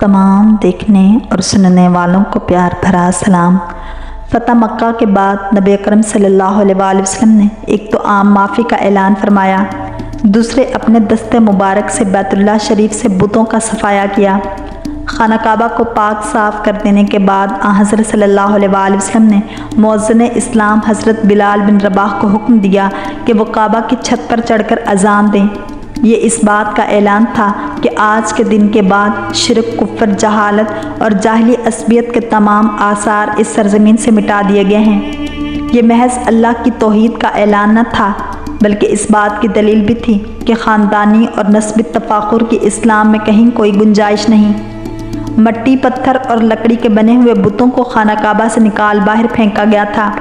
तमाम देखने और सुनने वालों को प्यार भरा सलाम। फ़तह मक्का के बाद नबी अकरम सल्लल्लाहु अलैहि वसल्लम ने एक तो आम माफ़ी का ऐलान फरमाया, दूसरे अपने दस्ते मुबारक से बैतुल्लाह शरीफ से बुतों का सफाया किया। खाना काबा को पाक साफ़ कर देने के बाद हज़रत सल्लल्लाहु अलैहि वसल्लम ने मुअज़्ज़िन इस्लाम हज़रत बिलाल बिन रबाह को हुक्म दिया कि वो काबा की छत पर चढ़कर अज़ान दें। ये इस बात का ऐलान था कि आज के दिन के बाद शिरक, कुफ्र, जहालत और जाहिली असबियत के तमाम आसार इस सरज़मीन से मिटा दिए गए हैं। ये महज अल्लाह की तौहीद का ऐलान न था, बल्कि इस बात की दलील भी थी कि ख़ानदानी और नस्बी तफ़ाखुर की इस्लाम में कहीं कोई गुंजाइश नहीं। मट्टी, पत्थर और लकड़ी के बने हुए बुतों को खाना काबा से निकाल बाहर फेंका गया था,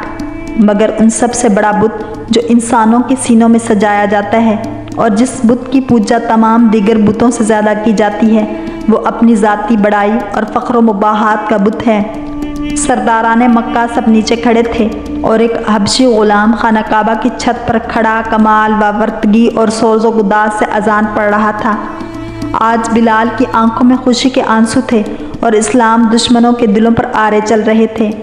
मगर उन सब से बड़ा बुत जो इंसानों के सीनों में सजाया जाता है और जिस बुत की पूजा तमाम दीगर बुतों से ज़्यादा की जाती है, वो अपनी ज़ाती बड़ाई और फ़ख्र मुबाहात का बुत है। सरदाराने मक्का सब नीचे खड़े थे और एक हबशी ग़ुलाम खाना काबा की छत पर खड़ा कमाल वावरतगी और सोज़ो गुदाज से अज़ान पढ़ रहा था। आज बिलाल की आंखों में खुशी के आंसू थे और इस्लाम दुश्मनों के दिलों पर आरे चल रहे थे।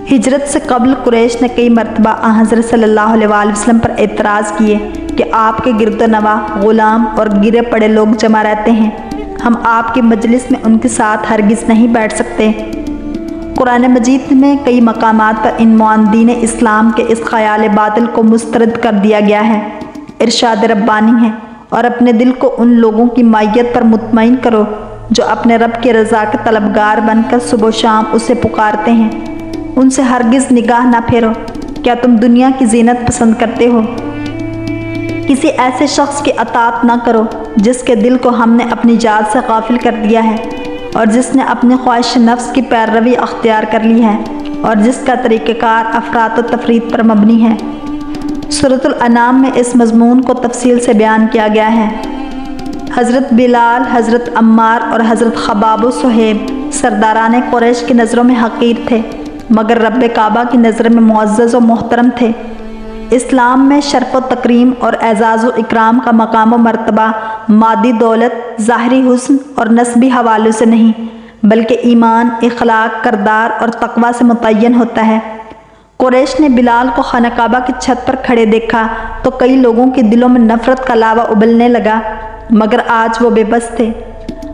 हिजरत से कबल कुरैश ने कई मरतबा हज़रत सल्लल्लाहु अलैहि वसल्लम पर एतराज़ किए कि आपके गिरदोनवा ग़ुलाम और गिरे पड़े लोग जमा रहते हैं, हम आपकी मजलिस में उनके साथ हरगिज़ नहीं बैठ सकते। कुरान मजीद में कई मकामात पर इन मुआंदीन इस्लाम के इस ख़याल बातिल को मुस्तरद कर दिया गया है। इरशाद रब्बानी है, और अपने दिल को उन लोगों की मायत पर मुतमईन करो जो अपने रब के रज़ा के तलबगार बनकर सुबह शाम उसे पुकारते हैं। उनसे हरगिज़ निगाह ना फेरो। क्या तुम दुनिया की जीनत पसंद करते हो? किसी ऐसे शख्स की अतात ना करो जिसके दिल को हमने अपनी जात से गाफिल कर दिया है और जिसने अपनी ख्वाहिश नफ्स की पैरवी अख्तियार कर ली है और जिसका तरीक़ेकार अफरात व तफरीद पर मबनी है। सूरतुल अनाम में इस मज़मून को तफसील से बयान किया गया है। हज़रत बिलाल, हज़रत अम्मार और हज़रत खबाब व सुहेब सरदाराने कुरैश की नज़रों में हक़ीर थे, मगर रब्बे काबा की नज़र में मुअज़्ज़ज़ व मोहतरम थे। इस्लाम में शर्फ़ व तकरीम और एज़ाज़ व इकराम का मकाम व मर्तबा मादी दौलत, ज़ाहरी हुस्न और नस्बी हवालों से नहीं, बल्कि ईमान, इखलाक, करदार और तक़वा से मुतय्यन होता है। कुरैश ने बिलाल को खाना काबा की छत पर खड़े देखा तो कई लोगों के दिलों में नफ़रत का लावा उबलने लगा, मगर आज वो बेबस थे।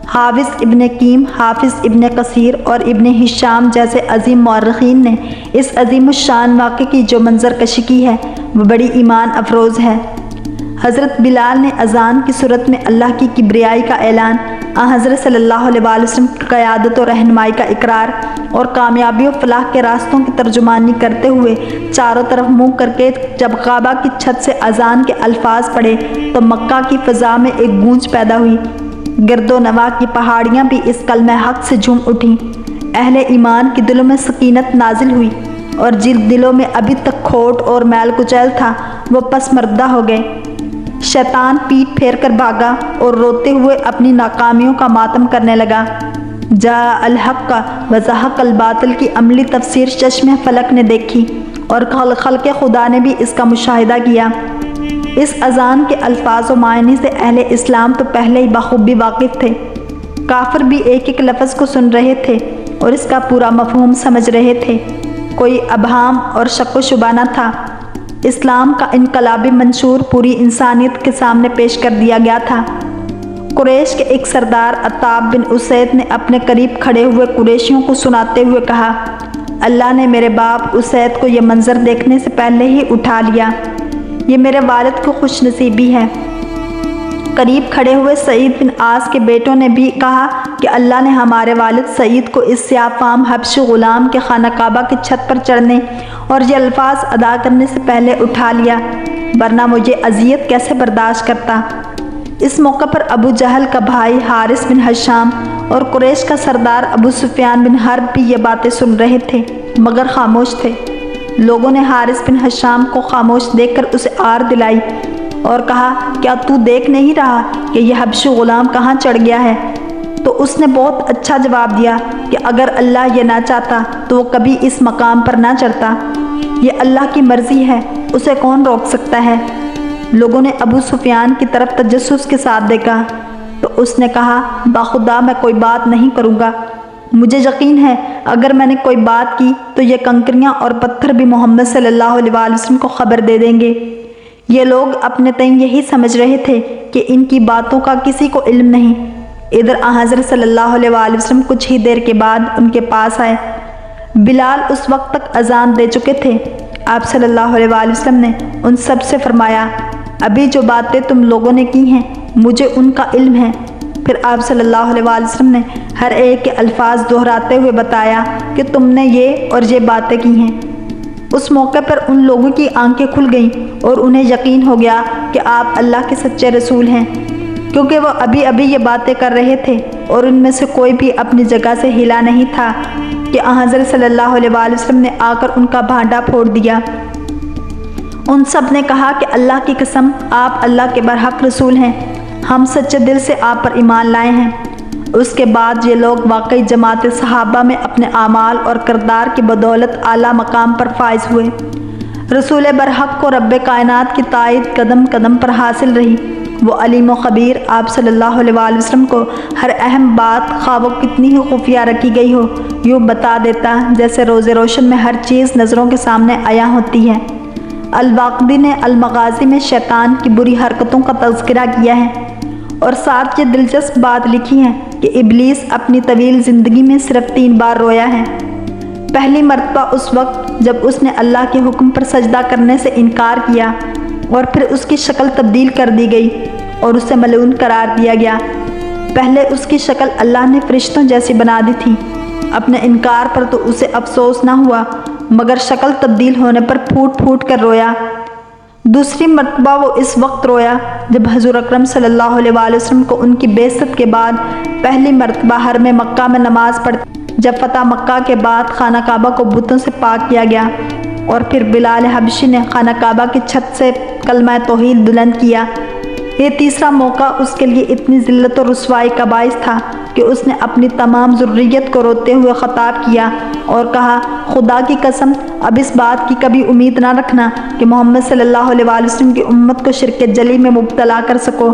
हाफिज़ इब्न कीम, हाफिज़ इब्न कसीर और इब्न हिशाम जैसे अजीम मौर्रिखीन ने इस अजीम शान वाक़े की जो मंजर कशी की है वो बड़ी ईमान अफरोज़ है। हज़रत बिलाल ने अज़ान की सूरत में अल्लाह की किब्रियाई का ऐलान, हज़रत सल्लल्लाहु अलैहि वसल्लम की क़यादत और रहनुमाई का इकरार और कामयाबी और फलाह के रास्तों की तर्जुमानी करते हुए चारों तरफ मुँह करके जब काबा की छत से अज़ान के अल्फाज पढ़े तो मक्का की फ़ज़ा में एक गूंज पैदा हुई। गिरदो नवा की पहाड़ियाँ भी इस कलमे हक़ से झूम उठीं। अहले ईमान के दिलों में सकीनत नाजिल हुई और जिन दिलों में अभी तक खोट और मैल कुचैल था वो पसमर्दा हो गए। शैतान पीठ फेर कर भागा और रोते हुए अपनी नाकामियों का मातम करने लगा। जा अल हक़ व ज़हक़ अल बातिल की अमली तफसीर चश्मे फलक ने देखी और खल्क़े खुदा ने भी इसका मुशाहिदा किया। इस अज़ान के अल्फाज व मायने से अहले इस्लाम तो पहले ही बखूबी वाकिफ़ थे। काफिर भी एक एक लफ्ज़ को सुन रहे थे और इसका पूरा मफ़हूम समझ रहे थे। कोई अबहाम और शक व शुबा न था। इस्लाम का इनकलाबी मंशूर पूरी इंसानियत के सामने पेश कर दिया गया था। कुरैश के एक सरदार अत्ताब बिन उसैद ने अपने करीब खड़े हुए कुरैशियों को सुनाते हुए कहा, अल्लाह ने मेरे बाप उसैद को यह मंज़र देखने से पहले ही उठा लिया। ये मेरे वालिद को खुश नसीबी है। करीब खड़े हुए सईद बिन आस के बेटों ने भी कहा कि अल्लाह ने हमारे वालिद सईद को इस सियाफाम हबशी ग़ुलाम के खाना काबा की छत पर चढ़ने और ये अल्फाज अदा करने से पहले उठा लिया, वरना वो ये अजियत कैसे बर्दाश्त करता। इस मौके पर अबू जहल का भाई हारिस बिन हशाम और कुरैश का सरदार अबू सुफियान बिन हर्ब भी ये बातें सुन रहे थे, मगर खामोश थे। लोगों ने हारिस बिन हशाम को खामोश देखकर उसे आर दिलाई और कहा, क्या तू देख नहीं रहा कि यह हबशी ग़ुलाम कहाँ चढ़ गया है? तो उसने बहुत अच्छा जवाब दिया कि अगर अल्लाह ये ना चाहता तो वो कभी इस मकाम पर ना चढ़ता। ये अल्लाह की मर्ज़ी है, उसे कौन रोक सकता है। लोगों ने अबू सुफियान की तरफ तजस्सुस के साथ देखा। تو اس نے کہا باخدا میں کوئی بات نہیں کروں گا، مجھے یقین ہے اگر میں نے کوئی بات کی تو یہ کنکریاں اور پتھر بھی محمد صلی اللہ علیہ وآلہ وسلم کو خبر دے دیں گے۔ یہ لوگ اپنے تئیں یہی سمجھ رہے تھے کہ ان کی باتوں کا کسی کو علم نہیں۔ ادھر حضرت صلی اللہ علیہ وآلہ وسلم کچھ ہی دیر کے بعد ان کے پاس آئے۔ بلال اس وقت تک اذان دے چکے تھے۔ آپ صلی اللہ علیہ وآلہ وسلم نے ان سب سے فرمایا ابھی جو باتیں تم لوگوں نے کی ہیں مجھے ان کا علم ہے۔ پھر آپ صلی اللہ علیہ وآلہ وسلم نے ہر ایک کے الفاظ دہراتے ہوئے بتایا کہ تم نے یہ اور یہ باتیں کی ہیں۔ اس موقع پر ان لوگوں کی آنکھیں کھل گئیں اور انہیں یقین ہو گیا کہ آپ اللہ کے سچے رسول ہیں، کیونکہ وہ ابھی یہ باتیں کر رہے تھے اور ان میں سے کوئی بھی اپنی جگہ سے ہلا نہیں تھا کہ حضرت صلی اللہ علیہ وآلہ وسلم نے آ کر ان کا بھانڈا پھوڑ دیا۔ ان سب نے کہا کہ اللہ کی قسم آپ اللہ کے برحق رسول ہیں، ہم سچے دل سے آپ پر ایمان لائے ہیں۔ اس کے بعد یہ لوگ واقعی جماعت صحابہ میں اپنے اعمال اور کردار کی بدولت اعلیٰ مقام پر فائز ہوئے۔ رسول برحق کو رب کائنات کی تائید قدم قدم پر حاصل رہی۔ وہ علیم و خبیر آپ صلی اللہ علیہ وآلہ وسلم کو ہر اہم بات خواہ وہ کتنی ہی خفیہ رکھی گئی ہو یوں بتا دیتا جیسے روز روشن میں ہر چیز نظروں کے سامنے عیاں ہوتی ہے۔ الواقدی نے المغازی میں شیطان کی بری حرکتوں کا تذکرہ کیا ہے اور ساتھ یہ دلچسپ بات لکھی ہے کہ ابلیس اپنی طویل زندگی میں صرف 3 بار رویا ہے۔ پہلی مرتبہ اس وقت جب اس نے اللہ کے حکم پر سجدہ کرنے سے انکار کیا اور پھر اس کی شکل تبدیل کر دی گئی اور اسے ملعون قرار دیا گیا۔ پہلے اس کی شکل اللہ نے فرشتوں جیسی بنا دی تھی۔ اپنے انکار پر تو اسے افسوس نہ ہوا مگر شکل تبدیل ہونے پر پھوٹ پھوٹ کر رویا۔ دوسری مرتبہ وہ اس وقت رویا جب حضور اکرم صلی اللہ علیہ وآلہ وسلم کو ان کی بعثت کے بعد پہلی مرتبہ حرم مکہ میں نماز پڑھتے جب فتح مکہ کے بعد خانہ کعبہ کو بتوں سے پاک کیا گیا اور پھر بلال حبشی نے خانہ کعبہ کی چھت سے کلمہ توحید بلند کیا۔ یہ تیسرا موقع اس کے لیے اتنی ذلت و رسوائی کا باعث تھا کہ اس نے اپنی تمام ذریت کو روتے ہوئے خطاب کیا اور کہا خدا کی قسم اب اس بات کی کبھی امید نہ رکھنا کہ محمد صلی اللہ علیہ وآلہ وسلم کی امت کو شرک جلی میں مبتلا کر سکو۔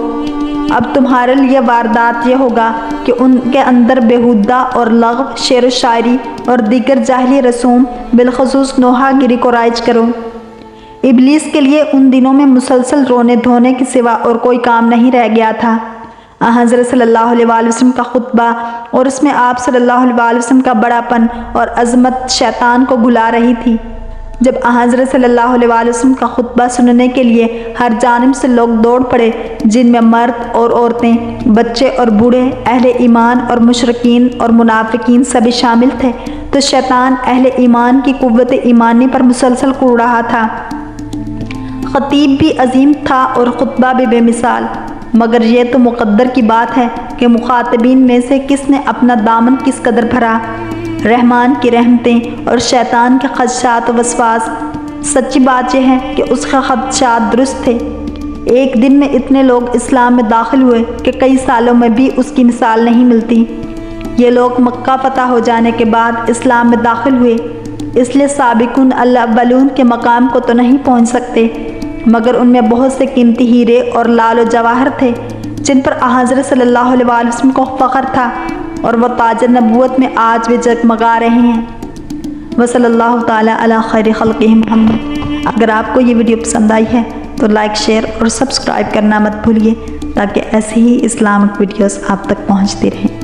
اب تمہارے لیے واردات یہ ہوگا کہ ان کے اندر بیہودہ اور لغو، شعر و شاعری اور دیگر جاہلی رسوم بالخصوص نوحہ گیری کو رائج کرو۔ ابلیس کے لیے ان دنوں میں مسلسل رونے دھونے کے سوا اور کوئی کام نہیں رہ گیا تھا۔ حضرت صلی اللہ علیہ وآلہ وسلم کا خطبہ اور اس میں آپ صلی اللہ علیہ وآلہ وسلم کا بڑا پن اور عظمت شیطان کو بھلا رہی تھی۔ جب حضرت صلی اللہ علیہ وآلہ وسلم کا خطبہ سننے کے لیے ہر جانب سے لوگ دوڑ پڑے جن میں مرد اور عورتیں، بچے اور بوڑھے، اہل ایمان اور مشرکین اور منافقین سبھی شامل تھے، تو شیطان اہل ایمان کی قوت ایمانی پر مسلسل کوڑ رہا تھا۔ خطیب بھی عظیم تھا اور خطبہ بھی بے مثال، مگر یہ تو مقدر کی بات ہے کہ مخاطبین میں سے کس نے اپنا دامن کس قدر بھرا۔ رحمان کی رحمتیں اور شیطان کے خدشات و وسواس۔ سچی بات یہ ہے کہ اس کے خدشات درست تھے۔ ایک دن میں اتنے لوگ اسلام میں داخل ہوئے کہ کئی سالوں میں بھی اس کی مثال نہیں ملتی۔ یہ لوگ مکہ فتح ہو جانے کے بعد اسلام میں داخل ہوئے، اس لیے سابقون الاولون کے مقام کو تو نہیں پہنچ سکتے، مگر ان میں بہت سے قیمتی ہیرے اور لال و جواہر تھے جن پر حضرت صلی اللہ علیہ وآلہ وسلم کو فخر تھا اور وہ تاج نبوت میں آج بھی جگمگا رہے ہیں۔ وصلی اللہ تعالیٰ علی خیر خلقہ محمد۔ اگر آپ کو یہ ویڈیو پسند آئی ہے تو لائک، شیئر اور سبسکرائب کرنا مت بھولیے تاکہ ایسی ہی اسلامک ویڈیوز آپ تک پہنچتی رہیں۔